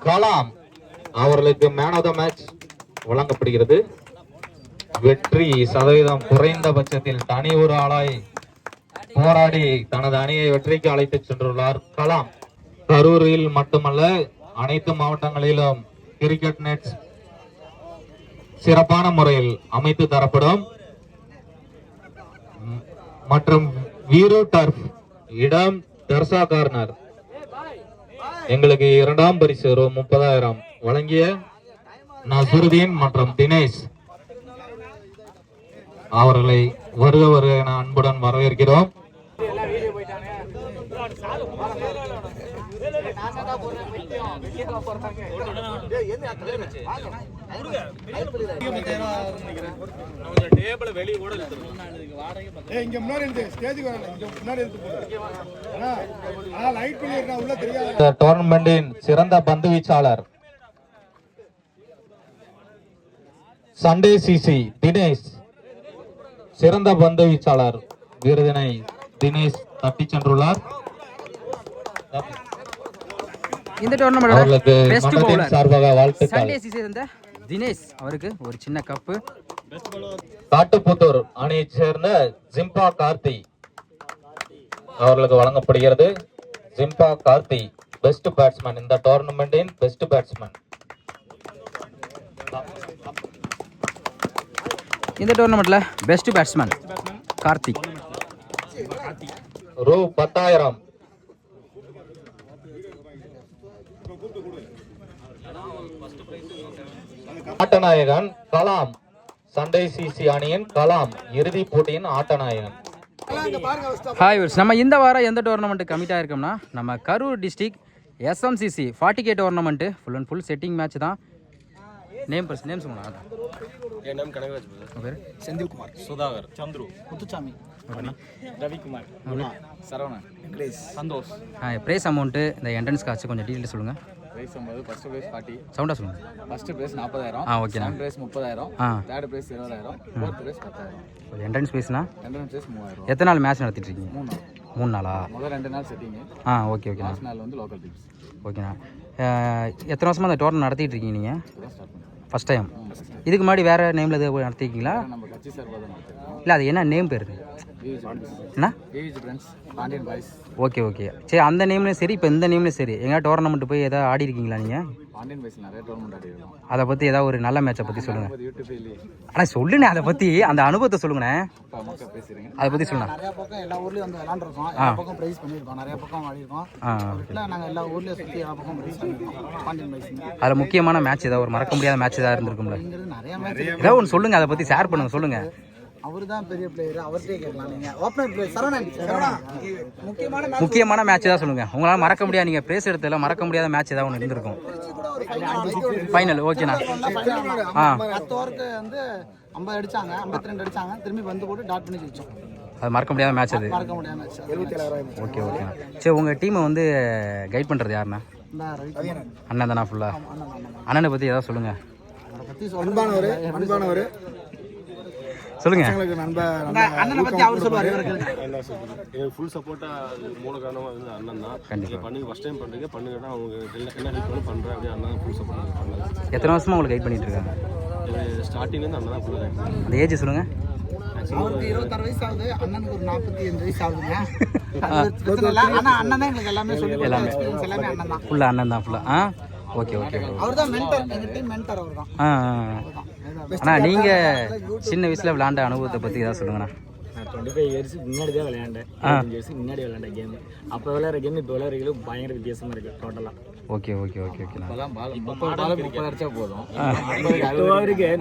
கலாம் அவர்களுக்கு man of the match வழங்கப்படுகிறது. வெற்றி சதவீதம் குறைந்தபட்சத்தில் தனி ஒரு ஆளாய் போராடி தனது அணியை வெற்றிக்கு அழைத்து சென்றுள்ளார் கலாம். கரூரில் மட்டுமல்ல அனைத்து மாவட்டங்களிலும் கிரிக்கெட் நெட்ஸ் சிறப்பான முறையில் அமைத்து தரப்படும். மற்றும் வீரு டர்ஃப் இடம் தர்சா கார்னர் எங்களுக்கு இரண்டாம் பரிசு ரூ. 30,000 வழங்கிய நசுருதீன் மற்றும் தினேஷ் அவர்களை வருக வருக என அன்புடன் வரவேற்கிறோம். டோர்னமெண்டின் சிறந்த பந்து வீச்சாளர் சண்டே சிசி தினேஷ் சிறந்த பந்து வீச்சாளர் விருதினை தினேஷ் தட்டி சென்றுள்ளார். இந்த டோர்னமெண்ட்ல பெஸ்ட் பவுலர் சார்பாக வாழ்த்துக்கள். சண்டே சிசி இருந்த தினேஷ் அவருக்கு ஒரு சின்ன கப்பு. காட்டுப்புத்தூர் அணியைச் சேர்ந்த ஜிம்பா கார்த்தி அவர்களுக்கு வழங்கப்படுகிறது. ஜிம்பா கார்த்தி பெஸ்ட் பேட்ஸ்மேன், இந்த டோர்னமெண்டின் பெஸ்ட் பேட்ஸ்மேன். இந்த டோர்னமெண்ட்ல பெஸ்ட் பேட்ஸ்மேன் கார்த்திக் ரூ. 10,000. ஆட்டநாயகன் கலாம். சண்டே சிசி அணியின் கலாம் இறுதிப் போட்டியின் ஆட்டநாயகன். ஹாய் வியூவர்ஸ், நம்ம இந்த வாரம் எந்த டோர்னமெண்ட் கமிட் ஆயிருக்கோம்னா நம்ம Karur district SMCC 40K tournament full and full setting match தான். நேம் சொல்லுங்க. என் நேம் கனகராஜ், பேர் செந்தில்குமார், சுதாகர், சந்துரு, முத்துசாமி, ரவிக்குமார், சரவணன், சந்தோஷ். பிரைஸ் அமௌண்ட்டு இந்த என்ட்ரன்ஸ் காசு கொஞ்சம் டீட்டெயில் சொல்லுங்கள். Prize 50, first prize 40. சவுண்டாக சொல்லுங்கள். First prize 40,000. ஓகேண்ணா. Second prize 30,000. Third prize 20,000. Fourth prize 10,000. Entrance ஃபீஸ்னா? Entrance fees 3,000. எத்தனை நாள் மேட்ச் நடத்திட்டு இருக்கீங்க? 3 நாளா? முதல் 2 நாள் செட்டிங். ஓகே. லாஸ்ட் நாள் வந்து லோக்கல் டீம்ஸ். ஓகேண்ணா. எத்தனை வருஷமாக அந்த டோர்னமெண்ட் நடத்திட்டு இருக்கீங்க நீங்கள்? First time. இதுக்கு முன்னாடி வேறு நேமில் எது நடத்திருக்கீங்களா? நம்ம கட்சி சார்பாக தான் நடத்திருக்கோம். இல்லை, அது என்ன நேம் பேர்? என்ன? பாண்டியன் பாய்ஸ். ஓகே. சரி, அந்த நேம்லேயும் சரி, இப்போ இந்த நேம்லேயும் சரி, எங்கேயா டோர்னமெண்ட் போய் எதாவது ஆடி இருக்கீங்களா நீங்கள்? பாண்டியன் பாய்ஸில் நிறைய டோர்னமெண்ட் ஆடி இருக்கோம். அதை பற்றி ஏதாவது ஒரு நல்ல மேட்சை பற்றி சொல்லுங்கள். யூடியூப்லேயே ஆனால் சொல்லுண்ணே, அதை பற்றி அந்த அனுபவத்தை சொல்லுங்கண்ணே. மக்கள் பேசுகிறீங்க. அதை பற்றி சொல்லுண்ணா. நிறைய பக்கம் எல்லா ஊர்லேயும் வந்து விளாண்டுருக்கோம். எல்லா பக்கம் ப்ரைஸ் பண்ணியிருக்கோம். நிறைய பக்கம் ஆடிருக்கோம். நாங்கள் எல்லா ஊர்லேயும் சுற்றி எல்லா பக்கம் ப்ரைஸ் பண்ணியிருக்கோம். பாண்டியன் பாய்ஸ். அதில் முக்கியமான மேட்ச் ஏதாவது ஒரு மறக்க முடியாத மேட்ச் ஏதாவது இருந்திருக்கும்ல? நிறைய மேட்ச் ஏதாவது ஒன்று சொல்லுங்கள், அதை பற்றி ஷேர் பண்ணுங்கள், சொல்லுங்கள். அவர் தான் பெரிய பிளேயர், அவர்கிட்டே கேட்கலாம். நீங்கள் ஓப்பனர் பிளேயர் சரவணன். முக்கியமான மேட்ச் ஏதாவது சொல்லுங்கள். உங்களால் மறக்க முடியாது, நீங்கள் ப்ரைஸ் எடுத்ததில் மறக்க முடியாத மேட்ச் ஏதாவது ஒன்று இருந்திருக்கும். ஃபைனல். ஓகேண்ணா. 10 ஓவருக்கு வந்து 50 அடிச்சாங்க, 52 அடிச்சாங்க, திரும்பி வந்து போட்டு டாட் பண்ணி ஜெயிச்சோம். அது மறக்க முடியாத மேட்ச் அது. மறக்க முடியாத மேட்ச். 77,000. ஓகேண்ணா. சரி, உங்கள் டீமை வந்து கைட் பண்ணுறது யாருண்ணா? அண்ணன் தானா ஃபுல்லாக? அண்ணனை பற்றி ஏதாவது சொல்லுங்கள். அன்பானவர் சொல்லுங்க. அண்ணனை பற்றி அவர் சொல்லுவார். எனக்கு ஃபுல் சப்போர்ட்டாக மூல காரணமாக வந்து அண்ணன் தான். கண்டிப்பாக பண்ணுங்க, ஃபஸ்ட் டைம் பண்ணுறீங்க, பண்ணுங்கன்னா அவங்க என்ன ஹெல்ப் பண்ணி பண்ணுறேன் அப்படியே அண்ணன் ஃபுல் சப்போர்ட் பண்ணாங்க. எத்தனை வருஷமாக உங்களுக்கு கைட் பண்ணிட்டு இருக்காங்க? ஸ்டார்டிங்லேருந்து அண்ணன் தான் ஃபுல்லாக. அந்த ஏஜ் சொல்லுங்கள். அவருக்கு 26 வயசு ஆகுது, அண்ணனுக்கு ஒரு 45 வயசு ஆகுதுங்க. ஆனால் அண்ணன் தான் எங்களுக்கு எல்லாமே சொல்லி எல்லாமே அண்ணன் தான். ஃபுல்லாக அண்ணன் தான் ஃபுல்லாக. ஓகே. அவர் தான் மென்டர், எங்கள் டீம் மென்டர் அவர் தான். அண்ணா, நீங்கள் சின்ன வயசில் விளையாண்ட அனுபவத்தை பற்றி ஏதாவது சொல்லுங்கண்ணா. நான் 25 இயர்ஸ் முன்னாடி தான் விளையாண்டேன். 25 இயர்ஸ் முன்னாடி விளையாண்ட கேம். அப்போ விளையாடுற கேம் இப்போ விளையாடுறது பயங்கர வித்தியாசமாக இருக்குது டோட்டலாக. ஓகேண்ணா. இப்போ 30 அடிச்சா போதும்.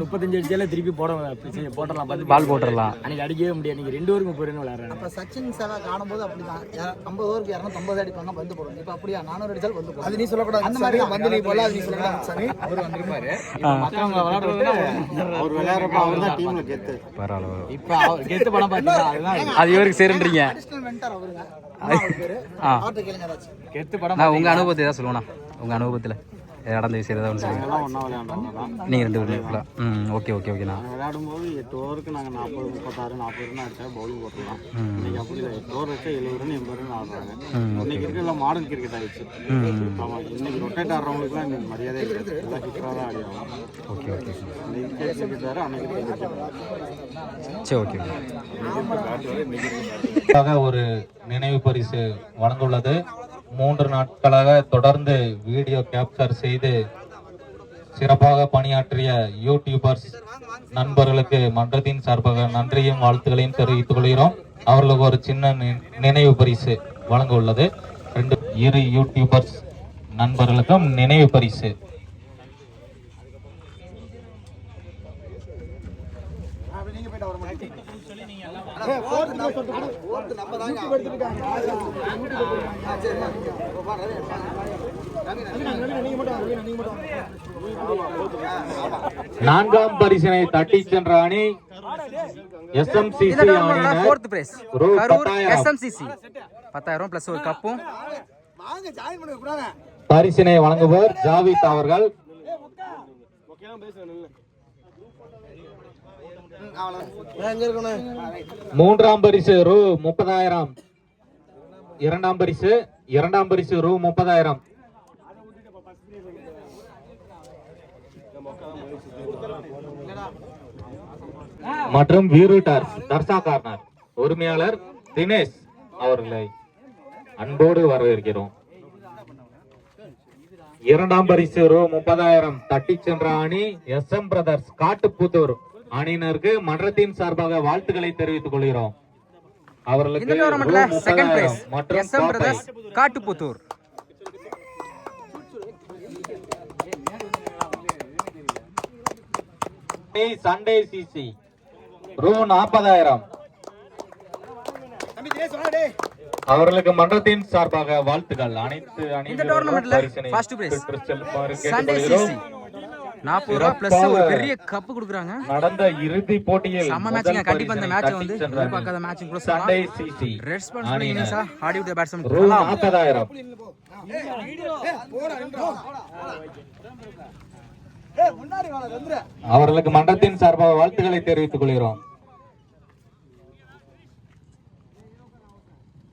35 அடிச்சாலே திருப்பி போட்டலாம். பால் போட்டுடலாம். அன்றைக்கி அடிக்கவே முடியாது. நீங்கள் 2 ஓவருக்கு 30 ரன் விளையாடுறாங்க. அப்போ சச்சின் சேவாக் ஆடும்போது அப்படி தான் 50 ஓவருக்கு 250 அடிப்பாங்க, பந்து போடுவாங்க. இப்போ அப்படியா 400 அடிச்சாலும் பந்து போடுவாங்க. அது நீ சொல்லக்கூடாது. அந்த மாதிரி வந்து நீ போல அது நீ சொல்லக்கூடாது. சரி, அவர் வந்திருப்பாரு. மற்றவங்க விளையாடுறது அவர் விளையாடுறப்ப அவர் தான் டீமில் கெத்து. பரவாயில்ல. இப்போ அவர் கெத்து படம் பார்த்தீங்கன்னா அதுதான் அது இவருக்கு சேருன்றீங்க. அடிஷனல் மென்டர் அவருங்க. உங்கள் அனுபவத்தை ஏதாவது சொல்லுங்கண்ணா. உங்கள் அனுபவத்தில் நடந்த விஷயம் ஏதாவது ஒன்று சொல்லுங்கள். எல்லாம் ஒன்றா விளையாண்டவங்க தான். நீங்கள் 2 பேரும் இருக்கலாம். ஓகே ஓகே ஓகேண்ணா. நாங்கள் விளையாடும்போது 8 ஓவருக்கு நாங்கள் 40, 36, 40 ரன் அடிச்சா பவுலிங் போட்டுடலாம். இன்னைக்கு அப்படி இல்லை, 8 ஓவர் வச்சா 70 ரன் 80 ரன் ஆடுறாங்க. இன்னைக்கு இருக்க எல்லாம் மாடர்ன் கிரிக்கெட் ஆயிடுச்சு. ஆமாம், இன்னைக்கு ரொட்டேட் ஆடுறவங்களுக்குலாம் இன்னைக்கு மரியாதையே கிடையாது. எல்லாம் ஹிட்டராக தான் ஆடிடுவாங்க. ஓகே ஓகே இன்னைக்கு கிரிக்கெட் வேறு, அன்னைக்கு கிரிக்கெட் சரி ஓகே ஒரு நினைவு பரிசு வழங்க உள்ளது. 3 நாட்களாக தொடர்ந்து வீடியோ கேப்சர் செய்து சிறப்பாக பணியாற்றிய யூடியூபர்ஸ் நண்பர்களுக்கு மன்றத்தின் சார்பாக நன்றியும் வாழ்த்துக்களையும் தெரிவித்துக் கொள்கிறோம். அவர்களுக்கு ஒரு சின்ன நினைவு பரிசு வழங்க உள்ளது. 2 யூடியூபர்ஸ் நண்பர்களுக்கும் நினைவு பரிசு. நான்காம் பரிசினை தட்டி சென்ற அணி SMCC அணியினர். 4th பிரைஸ் ரூ. கரூர் 10,000. SMCC 10,000 ப்ளஸ் ஒரு கப்பும். பரிசினை வழங்குவோர் ஜாவித் அவர்கள். மூன்றாம் பரிசு ரூ. 30,000. இரண்டாம் பரிசு ரூ. 30,000. மற்றும் வீரூட்டர் தர்சா கார்னர் உரிமையாளர் தினேஷ் அவர்களை அன்போடு வரவேற்கிறோம். இரண்டாம் பரிசு ரூ. 30,000 தட்டி சென்ற அணி SM பிரதர்ஸ் காட்டுப்புத்தூர் அணியினருக்கு மன்றத்தின் சார்பாக வாழ்த்துக்களை தெரிவித்துக் கொள்கிறோம். அவர்களுக்கு இந்த டோர்னமெண்ட்ல செகண்ட் பிரைஸ் மற்றும் SM brothers Kattuputhur. Sunday CC ரூ. 40,000. அவர்களுக்கு மன்றத்தின் சார்பாக வாழ்த்துக்கள். அனைத்து இந்த டோர்னமெண்ட்ல ஃபர்ஸ்ட் பிரைஸ் சண்டே சிசி 40 ரூபாய் பிளஸ் ஒரு பெரிய கப் கொடுக்குறாங்க. நடந்த இறுதி போட்டியில் செம்ம மேட்ச்ங்க. கண்டிப்பா இந்த மேட்ச் வந்து எதிர்பார்க்காத மேட்ச் கூட சொல்லலாம். சண்டே சிசி ரெஸ்பான்சிபிள் இன்னிங்ஸா ஆடி விட்ட பேட்ஸ்மேன் ரூ. 40,000. அவர்களுக்கு மன்றத்தின் சார்பாக வாழ்த்துக்களை தெரிவித்துக் கொள்கிறோம்.